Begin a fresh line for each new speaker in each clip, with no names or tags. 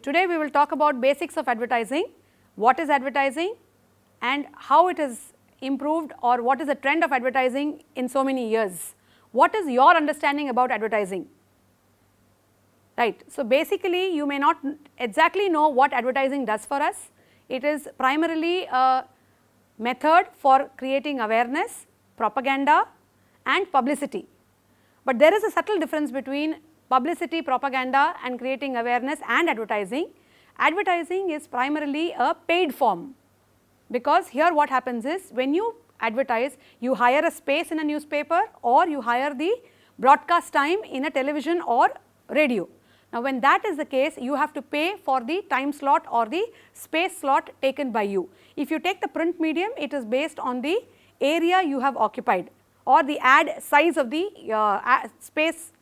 Today we will talk about basics of advertising, what is advertising and how it has improved or what is the trend of advertising in so many years. What is your understanding about advertising? Right. So, basically you may not exactly know what advertising does for us. It is primarily a method for creating awareness, propaganda and publicity. But there is a subtle difference between publicity, propaganda and creating awareness and advertising. Advertising is primarily a paid form, because here what happens is when you advertise, you hire a space in a newspaper or you hire the broadcast time in a television or radio. Now, when that is the case, you have to pay for the time slot or the space slot taken by you. If you take the print medium, it is based on the area you have occupied or the ad size of the space,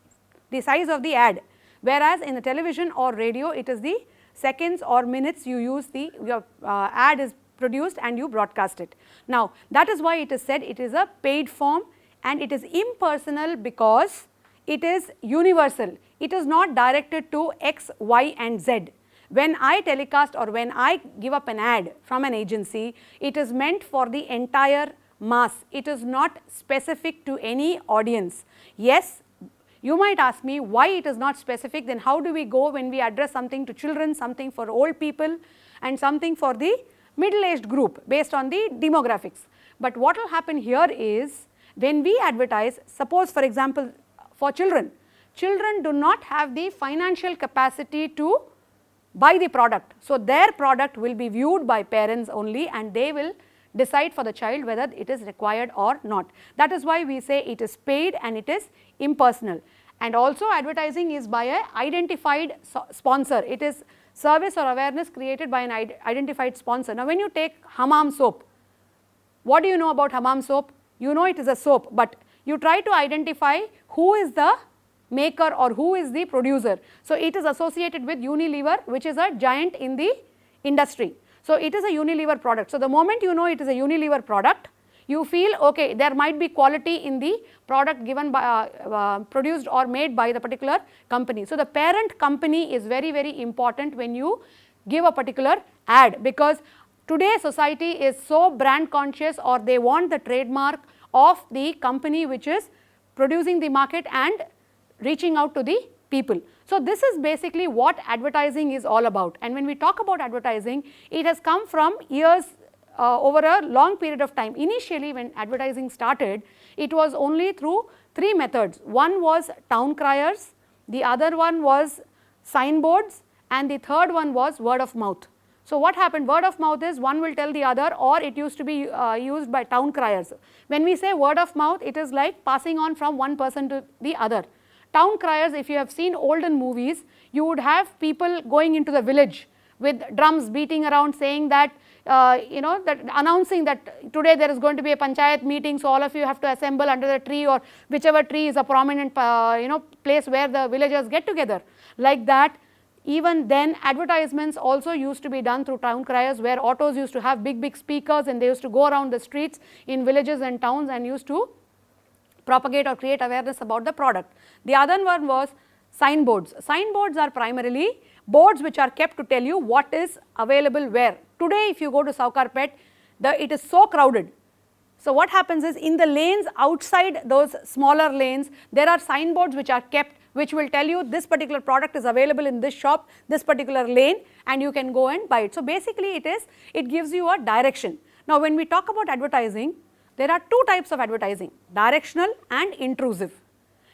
the size of the ad, whereas in the television or radio it is the seconds or minutes you use the your ad is produced and you broadcast it. Now, that is why it is said it is a paid form and it is impersonal because it is universal. It is not directed to X, Y and Z. When I telecast or when I give up an ad from an agency, it is meant for the entire mass. It is not specific to any audience. Yes, you might ask me why it is not specific, then how do we go when we address something to children, something for old people and something for the middle aged group based on the demographics. But what will happen here is when we advertise, suppose for example for children, children do not have the financial capacity to buy the product. So, their product will be viewed by parents only and they will decide for the child whether it is required or not. That is why we say it is paid and it is impersonal. And also advertising is by a identified sponsor. It is service or awareness created by an identified sponsor. Now, when you take Hammam soap, what do you know about Hammam soap? You know it is a soap, but you try to identify who is the maker or who is the producer. So, it is associated with Unilever, which is a giant in the industry. So, it is a Unilever product. So, the moment you know it is a Unilever product, you feel okay, there might be quality in the product given by produced or made by the particular company. So, the parent company is very, very important when you give a particular ad, because today society is so brand conscious or they want the trademark of the company which is producing the market and reaching out to the people. So, this is basically what advertising is all about. And when we talk about advertising, it has come from years over a long period of time. Initially when advertising started, it was only through three methods. One was town criers, the other one was signboards and the third one was word of mouth. So, what happened? Word of mouth is one will tell the other, or it used to be used by town criers. When we say word of mouth, it is like passing on from one person to the other. Town criers, if you have seen olden movies, you would have people going into the village with drums beating around saying that that announcing that today there is going to be a panchayat meeting, so all of you have to assemble under the tree or whichever tree is a prominent place where the villagers get together. Like that, even then advertisements also used to be done through town criers, where autos used to have big speakers and they used to go around the streets in villages and towns and used to propagate or create awareness about the product. The other one was signboards. Signboards are primarily boards which are kept to tell you what is available where. Today if you go to Saukarpet, it is so crowded. So, what happens is in the lanes outside those smaller lanes, there are signboards which are kept, which will tell you this particular product is available in this shop, this particular lane, and you can go and buy it. So, basically it gives you a direction. Now, when we talk about advertising, there are two types of advertising, directional and intrusive.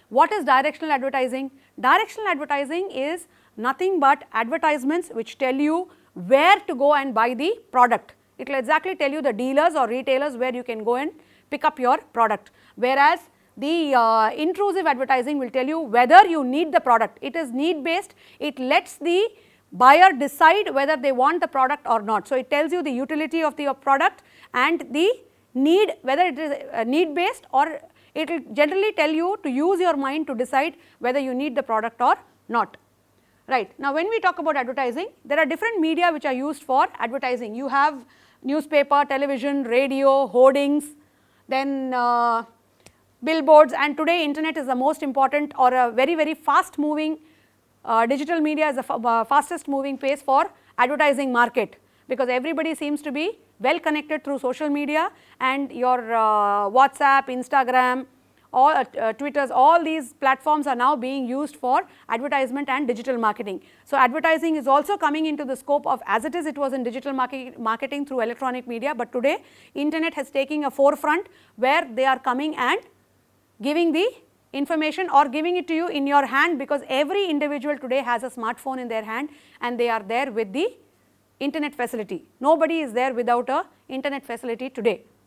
What is directional advertising? Directional advertising is nothing but advertisements which tell you where to go and buy the product. It will exactly tell you the dealers or retailers where you can go and pick up your product. Whereas the intrusive advertising will tell you whether you need the product. It is need based. It lets the buyer decide whether they want the product or not. So, it tells you the utility of the product and the need, whether it is need based, or it will generally tell you to use your mind to decide whether you need the product or not. Right. Now, when we talk about advertising, there are different media which are used for advertising. You have newspaper, television, radio, hoardings, then billboards, and today internet is the most important or a very fast moving digital media is the fastest moving pace for advertising market, because everybody seems to be well connected through social media, and your WhatsApp, Instagram, all Twitters, all these platforms are now being used for advertisement and digital marketing. So, advertising is also coming into the scope of, as it is, it was in digital marketing through electronic media, but today internet has taken a forefront where they are coming and giving the information or giving it to you in your hand, because every individual today has a smartphone in their hand and they are there with the internet facility. Nobody is there without a internet facility today.